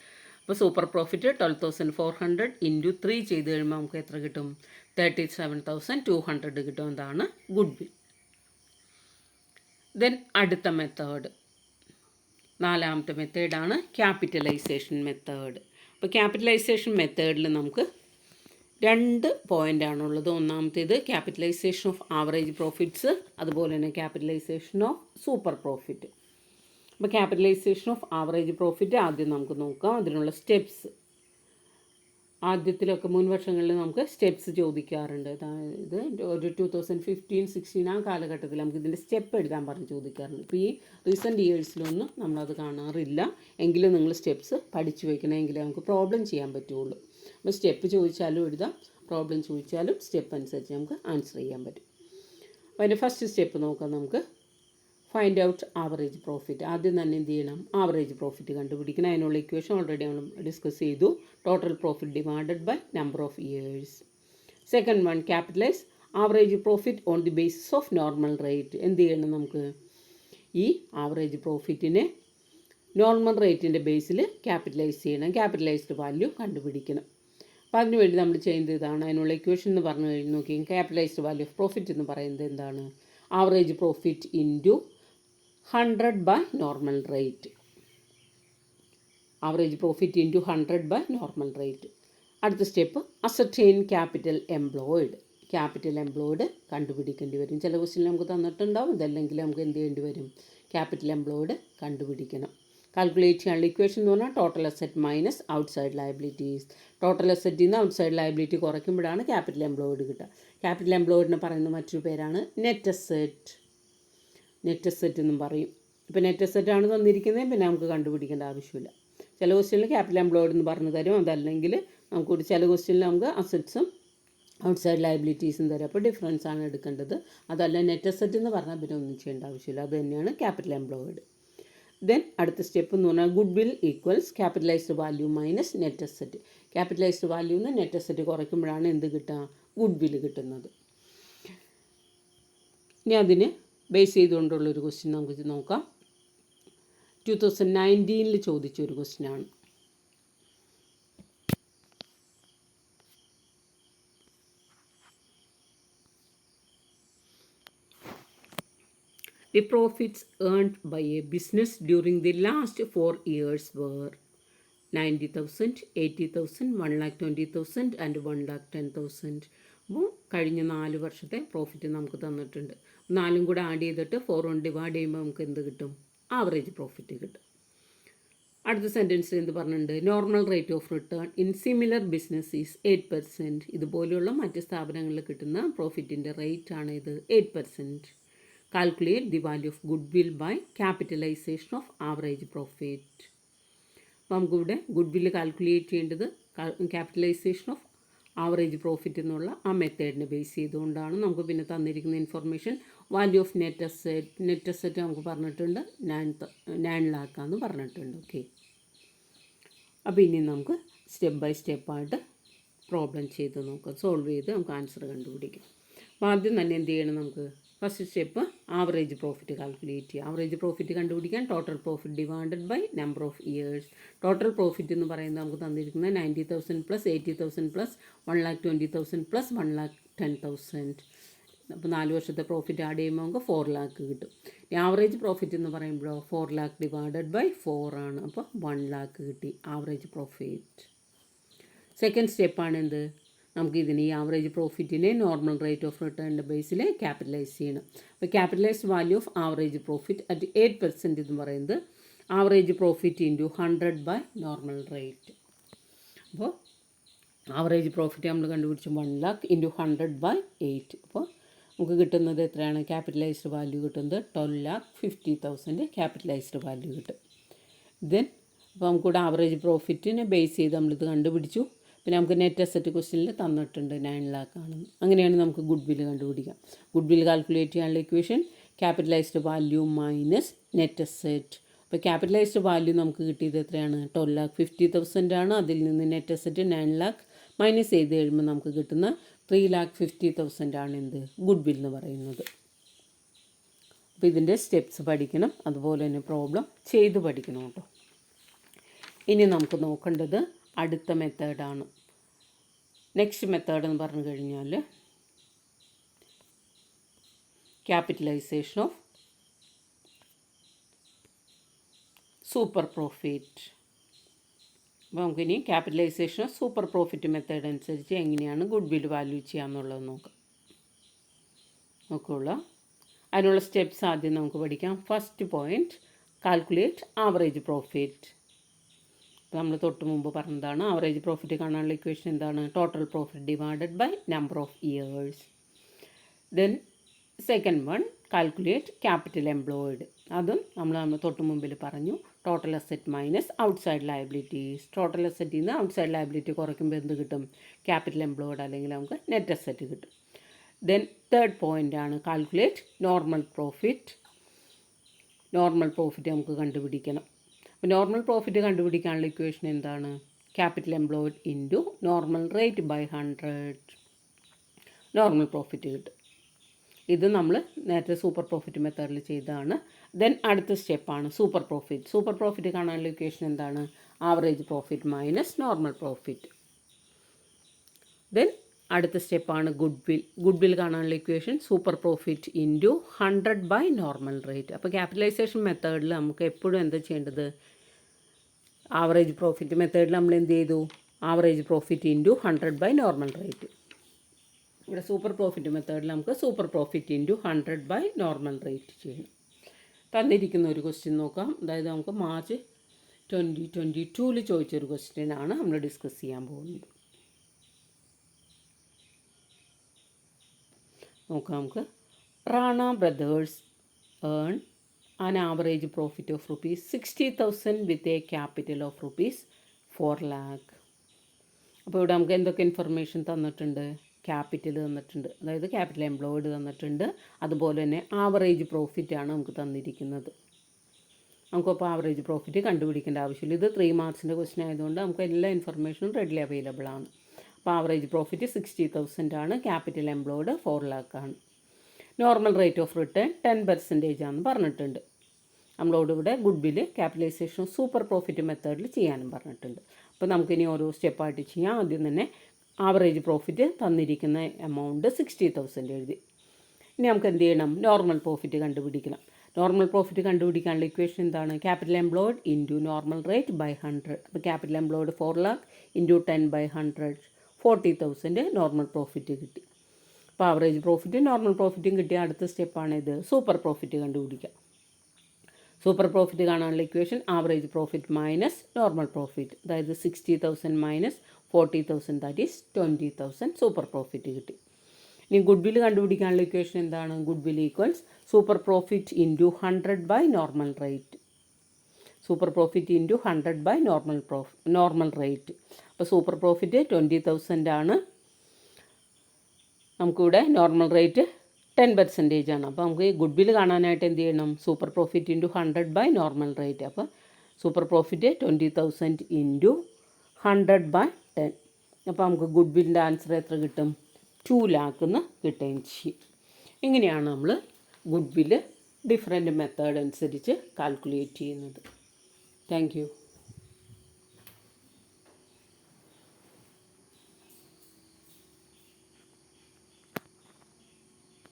അപ്പോൾ സൂപ്പർ പ്രോഫിറ്റ് 12,400 ഇൻറ്റു 3 ചെയ്ത് കഴിയുമ്പോൾ നമുക്ക് എത്ര കിട്ടും? 37,200 കിട്ടും. അതാണ് ഗുഡ് വിൽ. ദെൻ അടുത്ത മെത്തേഡ്, നാലാമത്തെ മെത്തേഡാണ് ക്യാപിറ്റലൈസേഷൻ മെത്തേഡ്. അപ്പോൾ ക്യാപിറ്റലൈസേഷൻ മെത്തേഡിൽ നമുക്ക് 2 പോയിൻ്റാണുള്ളത്. ഒന്നാമത്തേത് ക്യാപിറ്റലൈസേഷൻ ഓഫ് ആവറേജ് പ്രോഫിറ്റ്സ്, അതുപോലെ തന്നെ ക്യാപിറ്റലൈസേഷൻ ഓഫ് സൂപ്പർ പ്രോഫിറ്റ്. അപ്പോൾ ക്യാപിറ്റലൈസേഷൻ ഓഫ് ആവറേജ് പ്രോഫിറ്റ് ആദ്യം നമുക്ക് നോക്കാം. അതിനുള്ള സ്റ്റെപ്സ് ആദ്യത്തിലൊക്കെ മുൻ വർഷങ്ങളിൽ നമുക്ക് സ്റ്റെപ്സ് ചോദിക്കാറുണ്ട്. ഇത് ഒരു 2015-16 ആ കാലഘട്ടത്തിൽ നമുക്ക് ഇതിൻ്റെ സ്റ്റെപ്പ് എഴുതാൻ പറഞ്ഞ് ചോദിക്കാറുണ്ട്. ഇപ്പോൾ ഈ റീസെൻറ്റ് ഇയേഴ്സിലൊന്നും നമ്മളത് കാണാറില്ല. എങ്കിലും നിങ്ങൾ സ്റ്റെപ്സ് പഠിച്ചു വയ്ക്കണമെങ്കിൽ നമുക്ക് പ്രോബ്ലം ചെയ്യാൻ പറ്റുള്ളൂ. അപ്പോൾ സ്റ്റെപ്പ് ചോദിച്ചാലും എഴുതാം, പ്രോബ്ലം ചോദിച്ചാലും സ്റ്റെപ്പ് അനുസരിച്ച് നമുക്ക് ആൻസർ ചെയ്യാൻ പറ്റും. അപ്പോൾ അതിൻ്റെ ഫസ്റ്റ് സ്റ്റെപ്പ് നോക്കാം നമുക്ക്. Find out average profit. ആദ്യം തന്നെ എന്ത് ചെയ്യണം? ആവറേജ് പ്രോഫിറ്റ് കണ്ടുപിടിക്കണം. അതിനുള്ള ഇക്വേഷൻ ഓൾറെഡി നമ്മൾ ഡിസ്കസ് ചെയ്തു. Total profit divided by number of years. Second one, capitalise average profit on the basis of normal rate. എന്ത് ചെയ്യണം? നമുക്ക് ഈ ആവറേജ് പ്രോഫിറ്റിനെ നോർമൽ റേറ്റിൻ്റെ ബേസിൽ ക്യാപിറ്റലൈസ് ചെയ്യണം. ക്യാപിറ്റലൈസ്ഡ് വാല്യൂ കണ്ടുപിടിക്കണം. അപ്പോൾ അതിനുവേണ്ടി നമ്മൾ ചെയ്യുന്നത് ഇതാണ്. അതിനുള്ള ഇക്വേഷൻ എന്ന് പറഞ്ഞു കഴിഞ്ഞ് നോക്കി, ക്യാപിറ്റലൈസ്ഡ് വാല്യൂ ഓഫ് പ്രോഫിറ്റ് എന്ന് പറയുന്നത് എന്താണ്? Average profit into 100 by normal rate. Average profit into 100 by normal rate. അടുത്ത step, ascertain capital employed. Capital employed കണ്ടുപിടിക്കേണ്ടി വരും. ചില ക്വസ്റ്റ്യൻ നമുക്ക് തന്നിട്ടുണ്ടാവും. ഇതല്ലെങ്കിൽ നമുക്ക് എന്ത് ചെയ്യേണ്ടി വരും? ക്യാപിറ്റൽ എംപ്ലോയിഡ് കണ്ടുപിടിക്കണം. കാൽക്കുലേറ്റ് ചെയ്യാനുള്ള ഇക്വേഷൻ എന്ന് പറഞ്ഞാൽ total asset minus outside liabilities. Total അസറ്റിൽ നിന്ന് ഔട്ട്സൈഡ് ലയബിലിറ്റി കുറയ്ക്കുമ്പോഴാണ് ക്യാപിറ്റൽ എംപ്ലോയിഡ് കിട്ടുക. ക്യാപിറ്റൽ എംപ്ലോയിഡിനെ പറയുന്ന മറ്റൊരു പേരാണ് നെറ്റ് അസെറ്റ്. നെറ്റ് അസെറ്റ് എന്നും പറയും. ഇപ്പോൾ നെറ്റ് അസെറ്റാണ് തന്നിരിക്കുന്നത്, പിന്നെ നമുക്ക് കണ്ടുപിടിക്കേണ്ട ആവശ്യമില്ല. ചില ക്വസ്റ്റ്യനിൽ ക്യാപിറ്റൽ എംപ്ലോയിഡ് എന്ന് പറഞ്ഞു തരും. അതല്ലെങ്കിൽ നമുക്കൊരു ചില ക്വസ്റ്റ്യനിൽ നമുക്ക് അസറ്റ്സും ഔട്ട്സൈഡ് ലയബിലിറ്റീസും തരും. അപ്പോൾ ഡിഫറൻസ് ആണ് എടുക്കേണ്ടത്. അതല്ല നെറ്റ് അസെറ്റ് എന്ന് പറഞ്ഞാൽ പിന്നെ ഒന്നും ചെയ്യേണ്ട ആവശ്യമില്ല. അത് തന്നെയാണ് ക്യാപിറ്റൽ എംപ്ലോയിഡ്. ദെൻ അടുത്ത സ്റ്റെപ്പ് എന്ന് പറഞ്ഞാൽ goodwill equals capitalised value minus net asset. Capitalised വാല്യൂന്ന് നെറ്റ് അസെറ്റ് കുറയ്ക്കുമ്പോഴാണ് എന്ത് കിട്ടുക? ഗുഡ് വിൽ കിട്ടുന്നത്. ഇനി അതിന് ബേസ് ചെയ്തുകൊണ്ടുള്ളൊരു ക്വസ്റ്റ്യൻ നമുക്ക് നോക്കാം. 2019 ചോദിച്ച ഒരു ക്വസ്റ്റ്യനാണ്. The profits earned by a business during the last 4 years were 90,000, 80,000, 1,20,000 and 1,10,000. അപ്പോൾ കഴിഞ്ഞ 4 വർഷത്തെ പ്രോഫിറ്റ് നമുക്ക് തന്നിട്ടുണ്ട്. 4 കൂടെ ആഡ് ചെയ്തിട്ട് 4 കൊണ്ട് ഡിവൈഡ് ചെയ്യുമ്പോൾ നമുക്ക് എന്ത് കിട്ടും? ആവറേജ് പ്രോഫിറ്റ് കിട്ടും. അടുത്ത സെൻറ്റൻസിൽ എന്ത് പറഞ്ഞിട്ടുണ്ട്? Normal rate of return in similar business is 8%. ഇതുപോലെയുള്ള മറ്റ് സ്ഥാപനങ്ങളിൽ കിട്ടുന്ന പ്രോഫിറ്റിൻ്റെ റേറ്റ് ആണ് ഇത് 8%. Calculate the value of goodwill by capitalisation of average profit. അപ്പോൾ നമുക്കിവിടെ ഗുഡ് വില്ല് കാൽക്കുലേറ്റ് ചെയ്യേണ്ടത് ക്യാപിറ്റലൈസേഷൻ ഓഫ് ആവറേജ് പ്രോഫിറ്റ് എന്നുള്ള ആ മെത്തേഡിനെ ബേസ് ചെയ്തുകൊണ്ടാണ്. നമുക്ക് പിന്നെ തന്നിരിക്കുന്ന information value of net asset നമുക്ക് പറഞ്ഞിട്ടുണ്ട് 9 lakh പറഞ്ഞിട്ടുണ്ട്. ഓക്കെ, അപ്പോൾ ഇനി നമുക്ക് സ്റ്റെപ്പ് ബൈ സ്റ്റെപ്പായിട്ട് പ്രോബ്ലം ചെയ്ത് നോക്കാം. സോൾവ് ചെയ്ത് നമുക്ക് ആൻസർ കണ്ടുപിടിക്കാം. അപ്പോൾ ആദ്യം തന്നെ എന്ത് ചെയ്യണം? നമുക്ക് first step average profit calculate ചെയ്യുക. ആവറേജ് പ്രോഫിറ്റ് കണ്ടുപിടിക്കാൻ total profit divided by number of years. Total profit എന്ന് പറയുന്നത് നമുക്ക് തന്നിരിക്കുന്നത് 90,000 പ്ലസ് 80,000 പ്ലസ് 1,20,000 പ്ലസ് 1,10,000. അപ്പോൾ 4 വർഷത്തെ പ്രോഫിറ്റ് ആഡ് ചെയ്യുമ്പോൾ നമുക്ക് 4 lakh കിട്ടും. ആവറേജ് പ്രോഫിറ്റ് എന്ന് പറയുമ്പോഴോ 4 lakh ഡിവൈഡഡ് ബൈ 4 ആണ്. അപ്പോൾ 1 lakh കിട്ടി ആവറേജ് പ്രോഫിറ്റ്. സെക്കൻഡ് സ്റ്റെപ്പാണ് എന്ത്? നമുക്ക് ഇതിന് ഈ ആവറേജ് പ്രോഫിറ്റിനെ നോർമൽ റേറ്റ് ഓഫ് റിട്ടേണിൻ്റെ ബേസിൽ ക്യാപിറ്റലൈസ് ചെയ്യണം. അപ്പോൾ capitalised value of average profit at 8% എന്ന് പറയുന്നത് average profit into 100 by normal rate. അപ്പോൾ ആവറേജ് പ്രോഫിറ്റ് നമ്മൾ കണ്ടുപിടിച്ച് 1 lakh ഇൻറ്റു 100 ബൈ 8. അപ്പോൾ നമുക്ക് കിട്ടുന്നത് എത്രയാണ്? ക്യാപിറ്റലൈസ്ഡ് വാല്യൂ കിട്ടുന്നത് 12,50,000 ക്യാപിറ്റലൈസ്ഡ് വാല്യൂ കിട്ടും. ദെൻ അപ്പോൾ നമുക്കിവിടെ ആവറേജ് പ്രോഫിറ്റിനെ ബേസ് ചെയ്ത് നമ്മളിത് കണ്ടുപിടിച്ചു. പിന്നെ നമുക്ക് നെറ്റ് അസെറ്റ് ക്വസ്റ്റ്യനിൽ തന്നിട്ടുണ്ട് 9 lakh ആണെന്ന്. അങ്ങനെയാണ് നമുക്ക് ഗുഡ് വില്ല് കണ്ടുപിടിക്കാം. ഗുഡ് വില്ല് കാൽക്കുലേറ്റ് ചെയ്യാനുള്ള equation capitalised value minus net asset. അപ്പോൾ ക്യാപിറ്റലൈസ്ഡ് വാല്യൂ നമുക്ക് കിട്ടിയത് എത്രയാണ്? 12,50,000 ആണ്. അതിൽ നിന്ന് നെറ്റ് അസെറ്റ് 9 lakh മൈനസ് ചെയ്ത് കഴിയുമ്പോൾ നമുക്ക് കിട്ടുന്ന 3,50,000 ആണ് എന്ത്? ഗുഡ് വിൽ എന്ന് പറയുന്നത്. അപ്പോൾ ഇതിൻ്റെ സ്റ്റെപ്സ് പഠിക്കണം, അതുപോലെ തന്നെ പ്രോബ്ലം ചെയ്ത് പഠിക്കണം കേട്ടോ. ഇനി നമുക്ക് നോക്കേണ്ടത് അടുത്ത മെത്തേഡാണ്. നെക്സ്റ്റ് മെത്തേഡ് എന്ന് പറഞ്ഞു കഴിഞ്ഞാൽ ക്യാപിറ്റലൈസേഷൻ ഓഫ് സൂപ്പർ പ്രോഫിറ്റ്. അപ്പോൾ നമുക്കിനി capitalisation of super profit method അനുസരിച്ച് എങ്ങനെയാണ് ഗുഡ് വിൽ വാല്യൂ ചെയ്യാമെന്നുള്ളത് നോക്കുള്ളൂ. അതിനുള്ള സ്റ്റെപ്സ് ആദ്യം നമുക്ക് പഠിക്കാം. First point, calculate average profit. ഇപ്പോൾ നമ്മൾ തൊട്ട് മുമ്പ് പറഞ്ഞതാണ് ആവറേജ് പ്രോഫിറ്റ് കാണാനുള്ള ഇക്വേഷൻ എന്താണ്? Total profit divided by number of years. Then second one, calculate capital employed. അതും നമ്മൾ തൊട്ട് മുമ്പിൽ പറഞ്ഞു, total asset minus outside liabilities. Total അസറ്റിൽ നിന്ന് ഔട്ട്സൈഡ് ലയബിലിറ്റി കുറയ്ക്കുമ്പോൾ എന്ത് കിട്ടും? ക്യാപിറ്റൽ എംപ്ലോയിഡ് അല്ലെങ്കിൽ നമുക്ക് നെറ്റ് അസെറ്റ് കിട്ടും. ദെൻ തേർഡ് പോയിൻ്റാണ് calculate normal profit. Normal profit നമുക്ക് കണ്ടുപിടിക്കണം. അപ്പോൾ നോർമൽ പ്രോഫിറ്റ് കണ്ടുപിടിക്കാനുള്ള ഇക്വേഷൻ എന്താണ്? Capital employed into normal rate by 100 normal profit കിട്ടും. ഇത് നമ്മൾ നേരത്തെ സൂപ്പർ പ്രോഫിറ്റ് മെത്തേഡിൽ ചെയ്തതാണ്. ദെൻ അടുത്ത സ്റ്റെപ്പാണ് സൂപ്പർ പ്രോഫിറ്റ്. സൂപ്പർ പ്രോഫിറ്റ് കാണാനുള്ള ഇക്വേഷൻ എന്താണ്? Average profit minus normal profit. Then അടുത്ത സ്റ്റെപ്പാണ് ഗുഡ് വിൽ. ഗുഡ് വിൽ കാണാനുള്ള equation super profit into 100 by normal rate. അപ്പോൾ ക്യാപിറ്റലൈസേഷൻ മെത്തേഡിൽ നമുക്ക് എപ്പോഴും എന്താ ചെയ്യേണ്ടത്? ആവറേജ് പ്രോഫിറ്റ് മെത്തേഡിൽ നമ്മൾ എന്ത് ചെയ്തു? Average profit into 100 by normal rate. ഇവിടെ സൂപ്പർ പ്രോഫിറ്റ് മെത്തേഡിൽ നമുക്ക് super profit into 100 by normal rate ചെയ്യണം. തന്നിരിക്കുന്ന ഒരു ക്വസ്റ്റ്യൻ നോക്കാം. അതായത് നമുക്ക് മാർച്ച് 2022 ചോദിച്ചൊരു ക്വസ്റ്റ്യനാണ് നമ്മൾ ഡിസ്കസ് ചെയ്യാൻ പോകുന്നത്. നോക്കാം നമുക്ക്. Rana brothers earn an average profit of ₹60,000 with a capital of ₹4 lakh. അപ്പോൾ ഇവിടെ നമുക്ക് എന്തൊക്കെ ഇൻഫർമേഷൻ തന്നിട്ടുണ്ട്? ക്യാപിറ്റൽ തന്നിട്ടുണ്ട്, അതായത് ക്യാപിറ്റൽ എംപ്ലോയിഡ് തന്നിട്ടുണ്ട്. അതുപോലെ തന്നെ ആവറേജ് പ്രോഫിറ്റാണ് നമുക്ക് തന്നിരിക്കുന്നത്. നമുക്കപ്പോൾ ആവറേജ് പ്രോഫിറ്റ് കണ്ടുപിടിക്കേണ്ട ആവശ്യമില്ല. ഇത് 3 മാർക്സിൻ്റെ ക്വസ്റ്റ്യൻ ആയതുകൊണ്ട് നമുക്ക് എല്ലാ ഇൻഫർമേഷനും റെഡിലി അവൈലബിൾ ആണ്. അപ്പോൾ ആവറേജ് പ്രോഫിറ്റ് 60,000 ആണ്. ക്യാപിറ്റൽ എംപ്ലോയിഡ് 4 lakh ആണ്. നോർമൽ റേറ്റ് ഓഫ് റിട്ടേൺ 10% ആണെന്ന് പറഞ്ഞിട്ടുണ്ട്. നമ്മളോട് ഇവിടെ goodwill capitalisation super profit method ചെയ്യാനും പറഞ്ഞിട്ടുണ്ട്. അപ്പോൾ നമുക്കിനി ഓരോ സ്റ്റെപ്പായിട്ട് ചെയ്യാം. ആദ്യം തന്നെ ആവറേജ് പ്രോഫിറ്റ് തന്നിരിക്കുന്ന എമൗണ്ട് 60,000 എഴുതി. ഇനി നമുക്ക് എന്ത് ചെയ്യണം? നോർമൽ പ്രോഫിറ്റ് കണ്ടുപിടിക്കണം. നോർമൽ പ്രോഫിറ്റ് കണ്ടുപിടിക്കാനുള്ള ഇക്വേഷൻ എന്താണ്? Capital employed into normal rate by 100. അപ്പോൾ capital employed 4 lakh into 10 by 100 40,000 normal profit കിട്ടി. അപ്പോൾ ആവറേജ് പ്രോഫിറ്റും നോർമൽ പ്രോഫിറ്റും കിട്ടിയ അടുത്ത സ്റ്റെപ്പാണിത്, സൂപ്പർ പ്രോഫിറ്റ് കണ്ടുപിടിക്കുക. സൂപ്പർ പ്രോഫിറ്റ് കാണാനുള്ള equation average profit minus normal profit. അതായത് 60,000 minus 40,000 that is 20,000 super profit കിട്ടി. ഇനി ഗുഡ് വിൽ കണ്ടുപിടിക്കാനുള്ള ഇക്വേഷൻ എന്താണ്? Goodwill equals super profit into 100 by normal rate. Super profit into 100 by normal rate. അപ്പോൾ സൂപ്പർ പ്രോഫിറ്റ് 20,000 ആണ്. നമുക്കിവിടെ നോർമൽ റേറ്റ് 10% ആണ്. അപ്പോൾ നമുക്ക് ഈ ഗുഡ് വിൽ കാണാനായിട്ട് എന്ത് ചെയ്യണം? Super profit into 100 by normal rate. അപ്പോൾ സൂപ്പർ പ്രോഫിറ്റ് 20,000 ഇൻറ്റു 100 ബൈ 10. അപ്പോൾ നമുക്ക് ഗുഡ് വില്ലിൻ്റെ ആൻസർ എത്ര കിട്ടും? 2 lakh എന്ന് കിട്ടുകയും ചെയ്യും. ഇങ്ങനെയാണ് നമ്മൾ ഗുഡ് വില്ല് ഡിഫറെൻറ്റ് മെത്തേഡ് അനുസരിച്ച് കാൽക്കുലേറ്റ് ചെയ്യുന്നത്. Thank you.